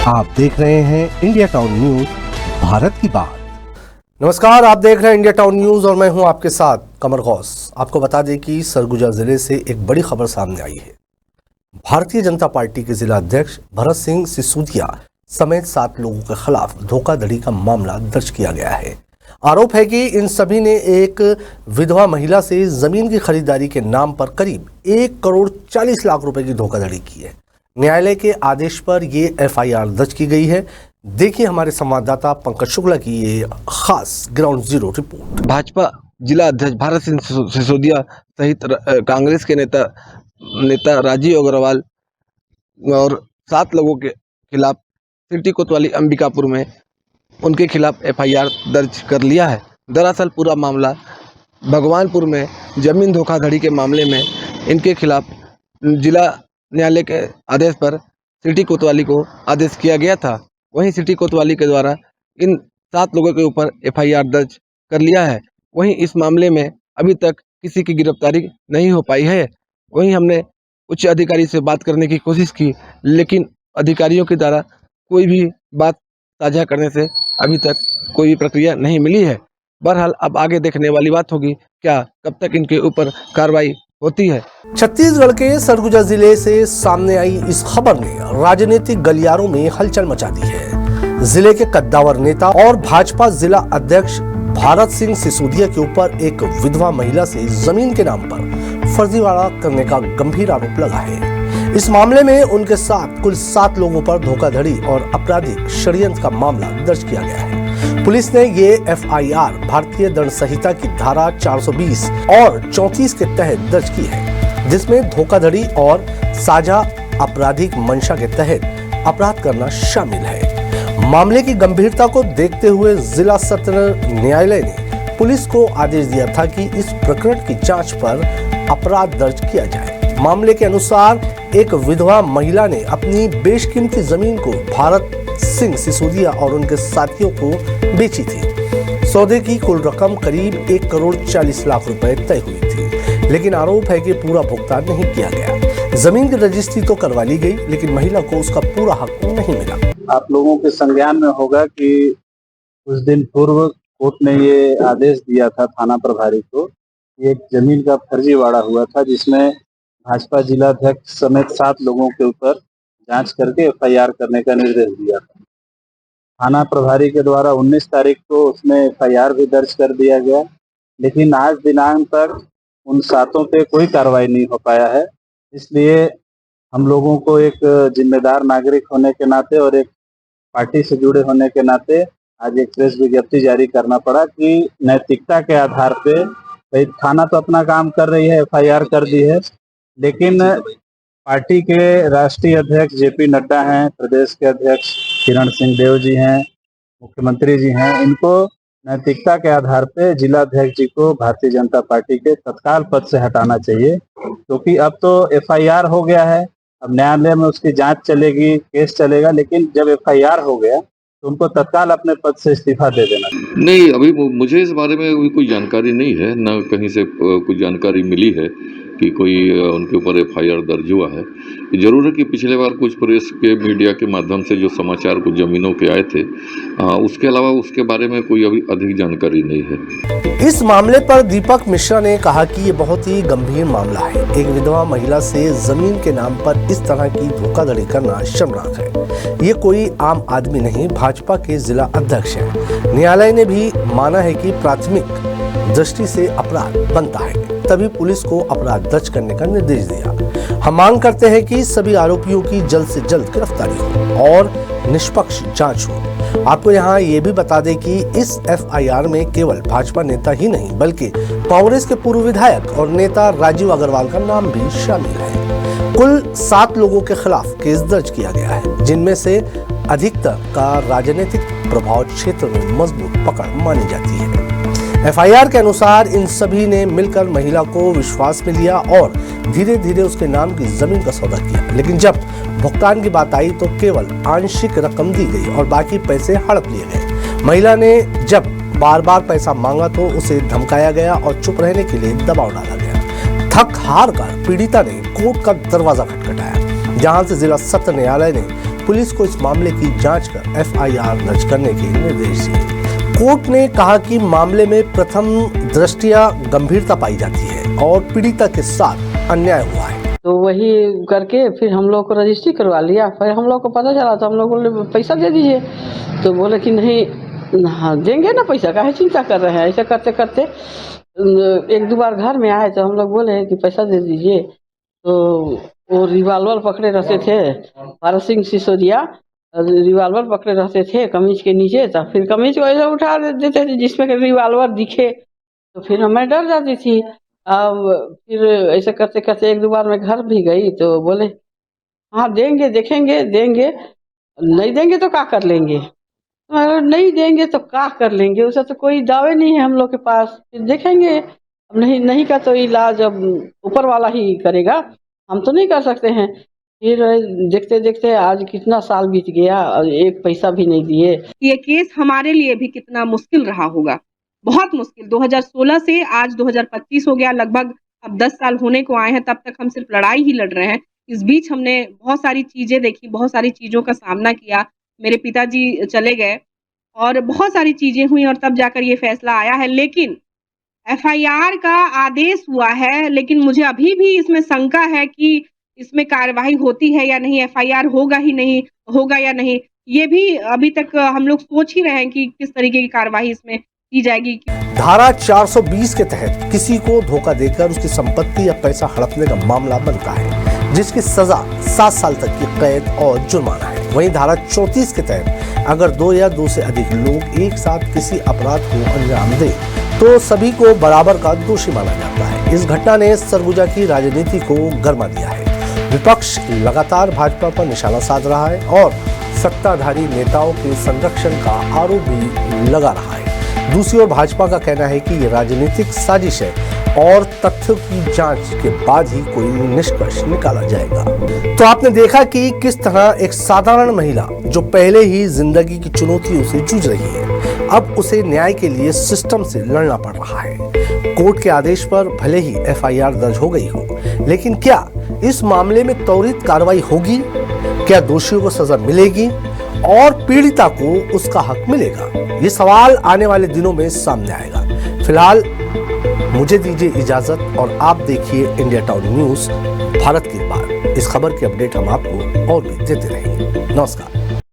आप देख रहे हैं इंडिया टाउन न्यूज, भारत की बात। नमस्कार, आप देख रहे हैं इंडिया टाउन न्यूज और मैं हूं आपके साथ कमर गौस। आपको बता दें कि सरगुजा जिले से एक बड़ी खबर सामने आई है। भारतीय जनता पार्टी के जिला अध्यक्ष भरत सिंह सिसोदिया समेत 7 लोगों के खिलाफ धोखाधड़ी का मामला दर्ज किया गया है। आरोप है कि इन सभी ने एक विधवा महिला से जमीन की खरीदारी के नाम पर करीब 1,40,00,000 रुपए की धोखाधड़ी की है। न्यायालय के आदेश पर ये एफआईआर दर्ज की गई है। देखिए हमारे संवाददाता पंकज शुक्ला की ये खास ग्राउंड जीरो रिपोर्ट। भाजपा जिला अध्यक्ष भारत सिंह सिसोदिया सहित कांग्रेस के नेता राजीव अग्रवाल और 7 लोगों के खिलाफ सिटी कोतवाली अंबिकापुर में उनके खिलाफ एफआईआर दर्ज कर लिया है। दरअसल पूरा मामला भगवानपुर में जमीन धोखाधड़ी के मामले में इनके खिलाफ जिला न्यायालय के आदेश पर सिटी कोतवाली को आदेश किया गया था। वहीं सिटी कोतवाली के द्वारा इन 7 लोगों के ऊपर एफआईआर दर्ज कर लिया है। वहीं इस मामले में अभी तक किसी की गिरफ्तारी नहीं हो पाई है। वहीं हमने उच्च अधिकारी से बात करने की कोशिश की, लेकिन अधिकारियों के द्वारा कोई भी बात साझा करने से अभी तक कोई प्रक्रिया नहीं मिली है। बहरहाल अब आगे देखने वाली बात होगी क्या कब तक इनके ऊपर कार्रवाई होती है। छत्तीसगढ़ के सरगुजा जिले से सामने आई इस खबर ने राजनीतिक गलियारों में हलचल मचा दी है। जिले के कद्दावर नेता और भाजपा जिला अध्यक्ष भारत सिंह सिसोदिया के ऊपर एक विधवा महिला से जमीन के नाम पर फर्जीवाड़ा करने का गंभीर आरोप लगा है। इस मामले में उनके साथ कुल 7 लोगों पर धोखाधड़ी और आपराधिक षड्यंत्र का मामला दर्ज किया गया है। पुलिस ने ये एफआईआर भारतीय दंड संहिता की धारा 420 और 34 के तहत दर्ज की है, जिसमें धोखाधड़ी और साझा आपराधिक मंशा के तहत अपराध करना शामिल है। मामले की गंभीरता को देखते हुए जिला सत्र न्यायालय ने पुलिस को आदेश दिया था कि इस प्रकरण की जांच पर अपराध दर्ज किया जाए। मामले के अनुसार एक विधवा महिला ने अपनी बेशकीमती जमीन को भारत सिंह सिसोदिया और उनके साथियों को बेची थी। सौदे की कुल रकम करीब 1,40,00,000 रुपए तय हुई थी, लेकिन आरोप है कि पूरा भुगतान नहीं किया गया। जमीन की रजिस्ट्री तो करवा ली गई, लेकिन महिला को उसका पूरा हक नहीं मिला। आप लोगों के संज्ञान में होगा कि कुछ दिन पूर्व कोर्ट ने ये आदेश दिया था थाना प्रभारी को, एक जमीन का फर्जीवाड़ा हुआ था, जिसमें भाजपा जिला अध्यक्ष समेत 7 लोगों के ऊपर जांच करके एफआईआर करने का निर्देश दिया था। थाना प्रभारी के द्वारा 19 तारीख को उसमें एफआईआर भी दर्ज कर दिया गया, लेकिन आज दिनांक तक उन 7 पे कोई कार्रवाई नहीं हो पाया है। इसलिए हम लोगों को एक जिम्मेदार नागरिक होने के नाते और एक पार्टी से जुड़े होने के नाते आज एक प्रेस विज्ञप्ति जारी करना पड़ा कि नैतिकता के आधार पे भाई थाना तो अपना काम कर रही है, एफआईआर कर दी है, लेकिन पार्टी के राष्ट्रीय अध्यक्ष जेपी नड्डा हैं, प्रदेश के अध्यक्ष किरण सिंह देव जी हैं, मुख्यमंत्री जी हैं, इनको नैतिकता के आधार पे जिला अध्यक्ष जी को भारतीय जनता पार्टी के तत्काल पद से हटाना चाहिए, क्योंकि अब तो एफआईआर हो गया है। अब न्यायालय में उसकी जांच चलेगी, केस चलेगा, लेकिन जब एफआईआर हो गया तो उनको तत्काल अपने पद से इस्तीफा दे देना। नहीं, अभी मुझे इस बारे में अभी कोई जानकारी नहीं है, ना कहीं से कुछ जानकारी मिली है कि कोई उनके ऊपर एफआईआर दर्ज हुआ है। जरूर है कि पिछले बार कुछ प्रेस के मीडिया के माध्यम से जो समाचार कुछ जमीनों के आए थे, उसके अलावा उसके बारे में कोई अभी अधिक जानकारी नहीं है। इस मामले पर दीपक मिश्रा ने कहा कि ये बहुत ही गंभीर मामला है। एक विधवा महिला से जमीन के नाम पर इस तरह की धोखाधड़ी करना शर्मनाक है। ये कोई आम आदमी नहीं, भाजपा के जिला अध्यक्ष है। न्यायालय ने भी माना है कि प्राथमिक दृष्टि से अपराध बनता है, तभी पुलिस को अपराध दर्ज करने का निर्देश दिया। हम मांग करते हैं कि सभी आरोपियों की जल्द से जल्द गिरफ्तारी हो और निष्पक्ष जांच हो। आपको यहाँ ये भी बता दें कि इस एफआईआर में केवल भाजपा नेता ही नहीं, बल्कि कांग्रेस के पूर्व विधायक और नेता राजीव अग्रवाल का नाम भी शामिल है। कुल 7 लोगों के खिलाफ केस दर्ज किया गया है, जिनमें से अधिकतर का राजनीतिक प्रभाव क्षेत्र में मजबूत पकड़ मानी जाती है। एफआईआर के अनुसार इन सभी ने मिलकर महिला को विश्वास में लिया और धीरे धीरे उसके नाम की जमीन का सौदा किया, लेकिन जब भुगतान की बात आई तो केवल आंशिक रकम दी गई और बाकी पैसे हड़प लिए गए। महिला ने जब बार बार पैसा मांगा तो उसे धमकाया गया और चुप रहने के लिए दबाव डाला गया। थक हार कर पीड़िता ने कोर्ट का दरवाजा खटखटाया, जहां से जिला सत्र न्यायालय ने पुलिस को इस मामले की जांच कर एफआईआर दर्ज करने के निर्देश दिए। कोर्ट ने कहा कि मामले में प्रथम दृष्टया गंभीरता पाई जाती है और पीड़िता के साथ अन्याय हुआ है। तो वही करके फिर हम लोग को रजिस्ट्री करवा लिया। फिर हम लोग को पता चला तो हम लोग बोले पैसा दे दीजिए, तो बोले कि नहीं, हाँ देंगे ना पैसा, काहे चिंता कर रहे हैं। ऐसा करते करते एक दो बार घर में आए तो हम लोग बोले कि पैसा दे दीजिए, तो वो रिवाल्वर पकड़े रहते थे, भारत सिंह सिसोदिया रिवाल्वर पकड़े रहते थे कमीज के नीचे। तो फिर कमीज को ऐसा उठा देते थे जिसमें रिवाल्वर दिखे, तो फिर मैं डर जाती थी। अब फिर ऐसे करते करते एक दो बार मैं घर भी गई तो बोले हाँ देंगे, देखेंगे, देंगे, नहीं देंगे तो क्या कर लेंगे। अगर नहीं देंगे तो क्या कर लेंगे, उसे तो कोई दावे नहीं है हम लोग के पास, फिर देखेंगे। अब नहीं का तो इलाज अब ऊपर वाला ही करेगा, हम तो नहीं कर सकते हैं। फिर देखते देखते आज कितना साल बीत गया और एक पैसा भी नहीं दिए। ये केस हमारे लिए भी कितना मुश्किल रहा होगा, बहुत मुश्किल। 2016 से आज 2025 हो गया, लगभग अब 10 साल होने को आए हैं। तब तक हम सिर्फ लड़ाई ही लड़ रहे हैं। इस बीच हमने बहुत सारी चीजें देखी, बहुत सारी चीजों का सामना किया। मेरे पिताजी चले गए और बहुत सारी चीजें हुई और तब जाकर ये फैसला आया है। लेकिन एफआईआर का आदेश हुआ है, लेकिन मुझे अभी भी इसमें शंका है कि इसमें कार्यवाही होती है या नहीं, एफआईआर होगा या नहीं। ये भी अभी तक हम लोग सोच ही रहे हैं कि किस तरीके की कार्यवाही इसमें की जाएगी। धारा 420 के तहत किसी को धोखा देकर उसकी संपत्ति या पैसा हड़पने का मामला बनता है, जिसकी सजा 7 साल तक की कैद और जुर्माना है। वहीं धारा 34 के तहत अगर 2 या 2 से अधिक लोग एक साथ किसी अपराध को अंजाम दें तो सभी को बराबर का दोषी माना जाता है। इस घटना ने सरगुजा की राजनीति को गरमा दिया है। विपक्ष लगातार भाजपा पर निशाना साध रहा है और सत्ताधारी नेताओं के संरक्षण का आरोप भी लगा रहा है। दूसरी ओर भाजपा का कहना है कि ये राजनीतिक साजिश है और तथ्यों की जांच के बाद ही कोई निष्कर्ष निकाला जाएगा। तो आपने देखा कि किस तरह एक साधारण महिला जो पहले ही जिंदगी की चुनौतियों से जूझ रही है, अब उसे न्याय के लिए सिस्टम से लड़ना पड़ रहा है। कोर्ट के आदेश पर भले ही एफआईआर दर्ज हो गई हो, लेकिन क्या इस मामले में त्वरित कार्रवाई होगी? क्या दोषियों को सजा मिलेगी और पीड़िता को उसका हक मिलेगा? ये सवाल आने वाले दिनों में सामने आएगा। फिलहाल मुझे दीजिए इजाजत और आप देखिए इंडिया टाउन न्यूज भारत की बात। इस खबर की अपडेट हम आपको और भी देते रहेंगे। नमस्कार।